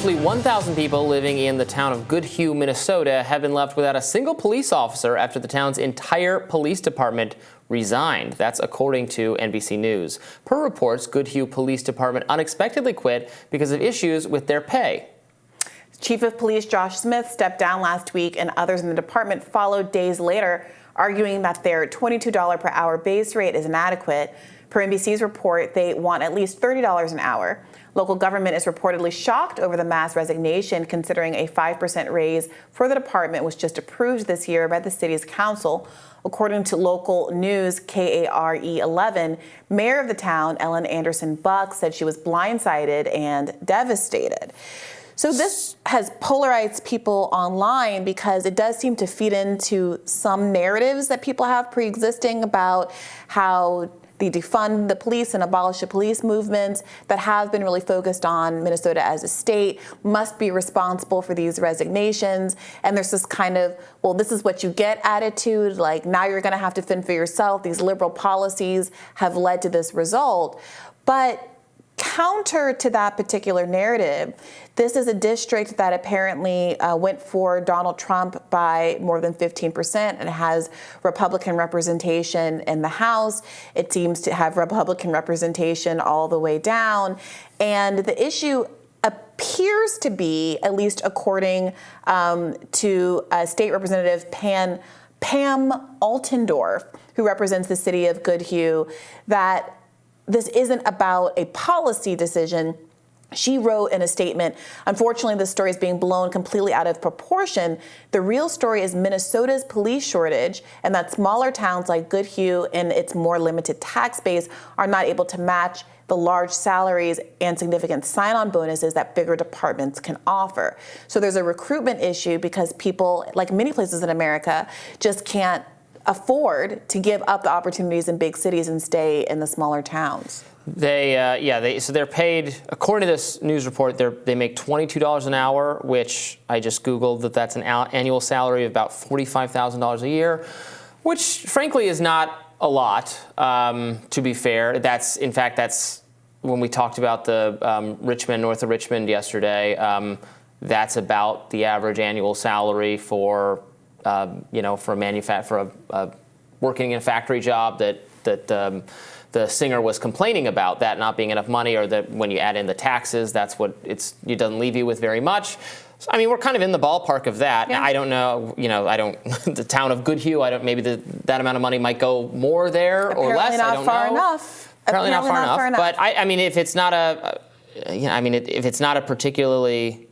Roughly 1,000 people living in the town of Goodhue, Minnesota have been left without a single police officer after the town's entire police department resigned. That's according to NBC News. Per reports, Goodhue Police Department unexpectedly quit because of issues with their pay. Chief of Police Josh Smith stepped down last week, and others in the department followed days later, arguing that their $22 per hour base rate is inadequate. Per NBC's report, they want at least $30 an hour. Local government is reportedly shocked over the mass resignation, considering a 5% raise for the department was just approved this year by the city's council. According to local news KARE 11, mayor of the town, Ellen Anderson Buck, said she was blindsided and devastated. So this has polarized people online because it does seem to feed into some narratives that people have pre-existing about how the defund the police and abolish the police movements that have been really focused on Minnesota as a state must be responsible for these resignations. And there's this kind of, well, this is what you get attitude, like now you're going to have to fend for yourself. These liberal policies have led to this result. But counter to that particular narrative, this is a district that apparently went for Donald Trump by more than 15% and has Republican representation in the House. It seems to have Republican representation all the way down. And the issue appears to be, at least according to State Representative Pam Altendorf, who represents the city of Goodhue, that this isn't about a policy decision. She wrote in a statement, unfortunately, this story is being blown completely out of proportion. The real story is Minnesota's police shortage, and that smaller towns like Goodhue and its more limited tax base are not able to match the large salaries and significant sign-on bonuses that bigger departments can offer. So there's a recruitment issue because people, like many places in America, just can't afford to give up the opportunities in big cities and stay in the smaller towns. So they're paid, according to this news report, they make $22 an hour, which I just Googled that's an annual salary of about $45,000 a year, which frankly is not a lot, to be fair. That's when we talked about the Richmond, north of Richmond yesterday, that's about the average annual salary for working in a factory job that the singer was complaining about, that not being enough money, or that when you add in the taxes, that's what it doesn't leave you with very much. So, I mean, we're kind of in the ballpark of that. Yeah. I don't know, the town of Goodhue, maybe that amount of money might go more there or less. I don't know. Apparently not far enough. But I mean, if it's not if it's not a particularly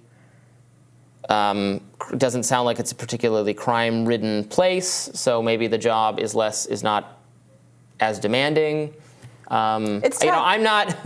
doesn't sound like it's a particularly crime-ridden place, so maybe the job is not as demanding. It's tough. I'm not.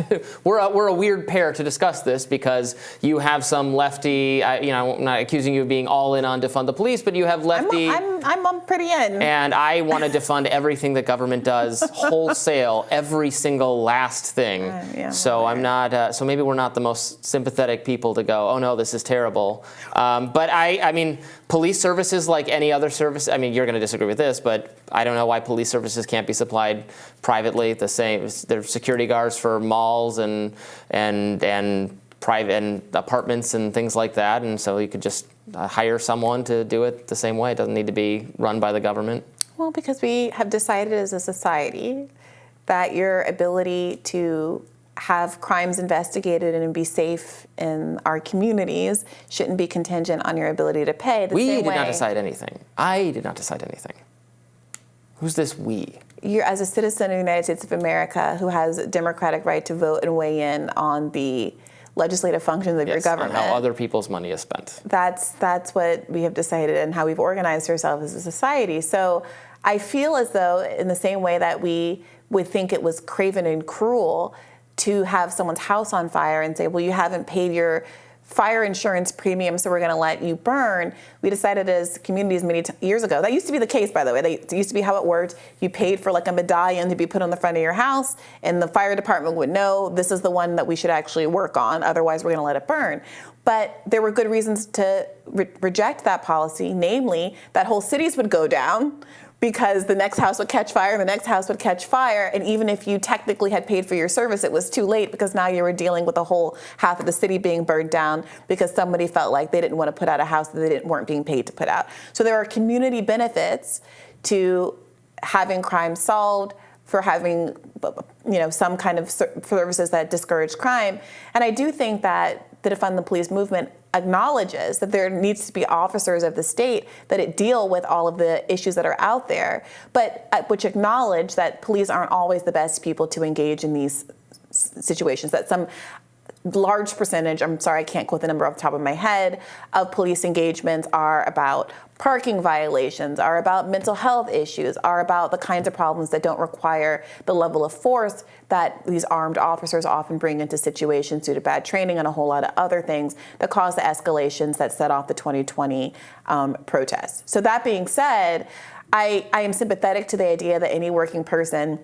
We're a weird pair to discuss this because you have some lefty. I'm not accusing you of being all in on defund the police, but you have lefty. I'm pretty in. And I want to defund everything that government does wholesale, every single last thing. So I'm not. So maybe we're not the most sympathetic people to go, oh no, this is terrible. But I mean, police services like any other service. I mean, you're going to disagree with this, but I don't know why police services can't be supplied privately. The same. There's security guards for malls and private and apartments and things like that, and so you could just hire someone to do it the same way. It doesn't need to be run by the government. Well, because we have decided as a society that your ability to have crimes investigated and be safe in our communities shouldn't be contingent on your ability to pay. We did not decide anything. I did not decide anything. Who's this we? You're, as a citizen of the United States of America who has a democratic right to vote and weigh in on the legislative functions of your government. On how other people's money is spent. That's what we have decided and how we've organized ourselves as a society. So I feel as though in the same way that we would think it was craven and cruel to have someone's house on fire and say, well, you haven't paid your fire insurance premium, so we're going to let you burn. We decided as communities many years ago, that used to be the case, by the way. It used to be how it worked. You paid for like a medallion to be put on the front of your house, and the fire department would know this is the one that we should actually work on, otherwise we're going to let it burn. But there were good reasons to reject that policy, namely that whole cities would go down because the next house would catch fire and the next house would catch fire. And even if you technically had paid for your service, it was too late because now you were dealing with a whole half of the city being burned down because somebody felt like they didn't want to put out a house that they weren't being paid to put out. So there are community benefits to having crime solved, for having some kind of services that discourage crime. And I do think that the Defund the Police movement acknowledges that there needs to be officers of the state that deal with all of the issues that are out there, but which acknowledge that police aren't always the best people to engage in these situations, that some large percentage, I'm sorry, I can't quote the number off the top of my head, of police engagements are about parking violations, are about mental health issues, are about the kinds of problems that don't require the level of force that these armed officers often bring into situations due to bad training and a whole lot of other things that cause the escalations that set off the 2020 protests. So that being said, I am sympathetic to the idea that any working person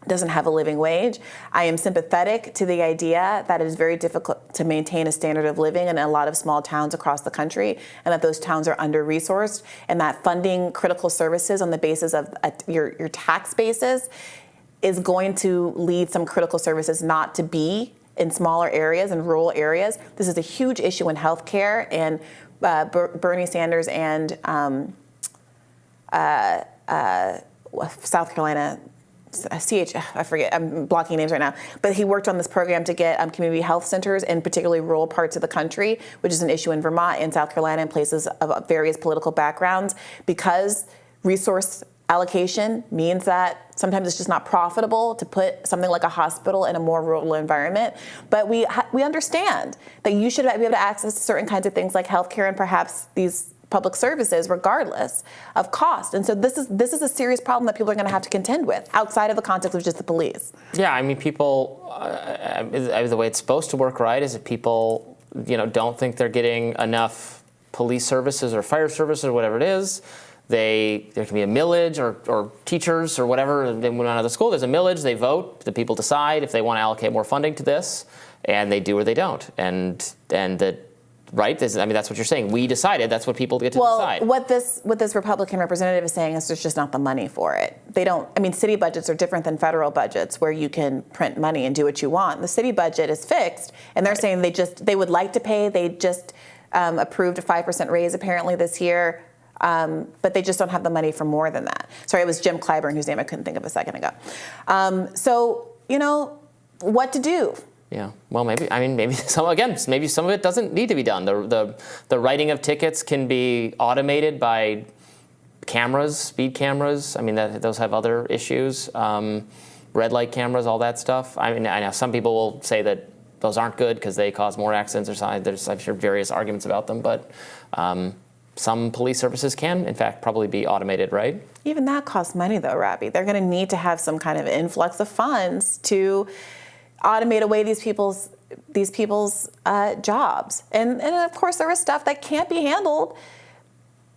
doesn't have a living wage. I am sympathetic to the idea that it is very difficult to maintain a standard of living in a lot of small towns across the country, and that those towns are under-resourced, and that funding critical services on the basis of your tax basis is going to lead some critical services not to be in smaller areas and rural areas. This is a huge issue in healthcare, and Bernie Sanders and South Carolina, I forget, I'm blocking names right now, but he worked on this program to get community health centers in particularly rural parts of the country, which is an issue in Vermont and South Carolina and places of various political backgrounds, because resource allocation means that sometimes it's just not profitable to put something like a hospital in a more rural environment. But we understand that you should be able to access certain kinds of things like healthcare and perhaps these public services regardless of cost. And so this is a serious problem that people are going to have to contend with outside of the context of just the police. Yeah, I mean, people, the way it's supposed to work, right, is if people, don't think they're getting enough police services or fire services or whatever it is, there can be a millage or teachers or whatever. They went out of the school, there's a millage, they vote, the people decide if they want to allocate more funding to this, and they do or they don't. Right? That's what you're saying. We decided. That's what people get to decide. What this Republican representative is saying is there's just not the money for it. They don't. I mean, city budgets are different than federal budgets where you can print money and do what you want. The city budget is fixed, and they're saying they would like to pay. They just approved a 5% raise apparently this year, but they just don't have the money for more than that. Sorry, it was Jim Clyburn, whose name I couldn't think of a second ago. So what to do? Yeah, well, maybe some of it doesn't need to be done. The writing of tickets can be automated by cameras, speed cameras. I mean, those have other issues. Red light cameras, all that stuff. I mean, I know some people will say that those aren't good because they cause more accidents or something. There's, I'm sure, various arguments about them, but some police services can, in fact, probably be automated, right? Even that costs money, though, Robby. They're going to need to have some kind of influx of funds to automate away these people's jobs. And of course, there is stuff that can't be handled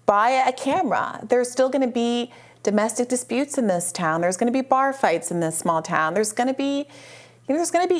by a camera. There's still going to be domestic disputes in this town. There's going to be bar fights in this small town. There's going to be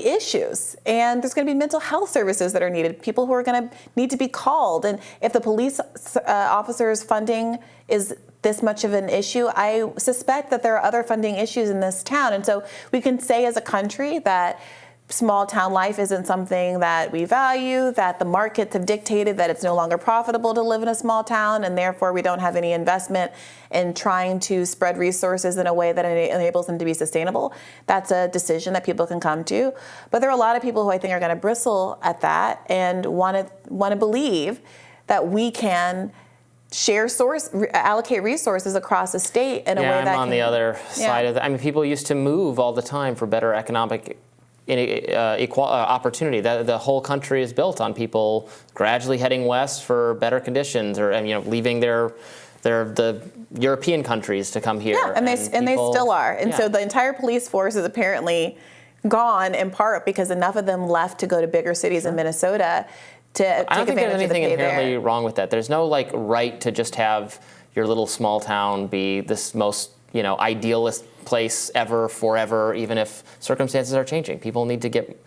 issues, and there's going to be mental health services that are needed, people who are going to need to be called. And if the police officers' funding is this much of an issue, I suspect that there are other funding issues in this town. And so we can say as a country that small town life isn't something that we value, that the markets have dictated that it's no longer profitable to live in a small town, and therefore we don't have any investment in trying to spread resources in a way that enables them to be sustainable. That's a decision that people can come to. But there are a lot of people who I think are going to bristle at that and want to believe that we can allocate resources across the state in a way that I'm on the other side of that. I mean, people used to move all the time for better economic opportunity. The whole country is built on people gradually heading west for better conditions, or leaving the European countries to come here. Yeah, and they still are. And so the entire police force is apparently gone in part because enough of them left to go to bigger cities in Minnesota to take advantage of the pay there. I don't think there's anything inherently wrong with that. There's no right to just have your little small town be this most idealist place ever, forever, even if circumstances are changing. People need to get,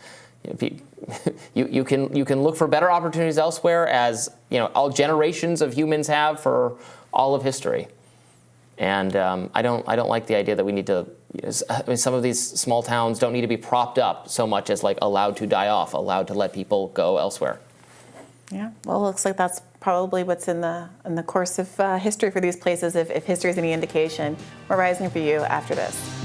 you can look for better opportunities elsewhere, as all generations of humans have for all of history. And I don't like the idea that we need to. I mean, some of these small towns don't need to be propped up so much as like allowed to die off, allowed to let people go elsewhere. Yeah, well, it looks like that's probably what's in the course of history for these places. If history is any indication, we're rising for you after this.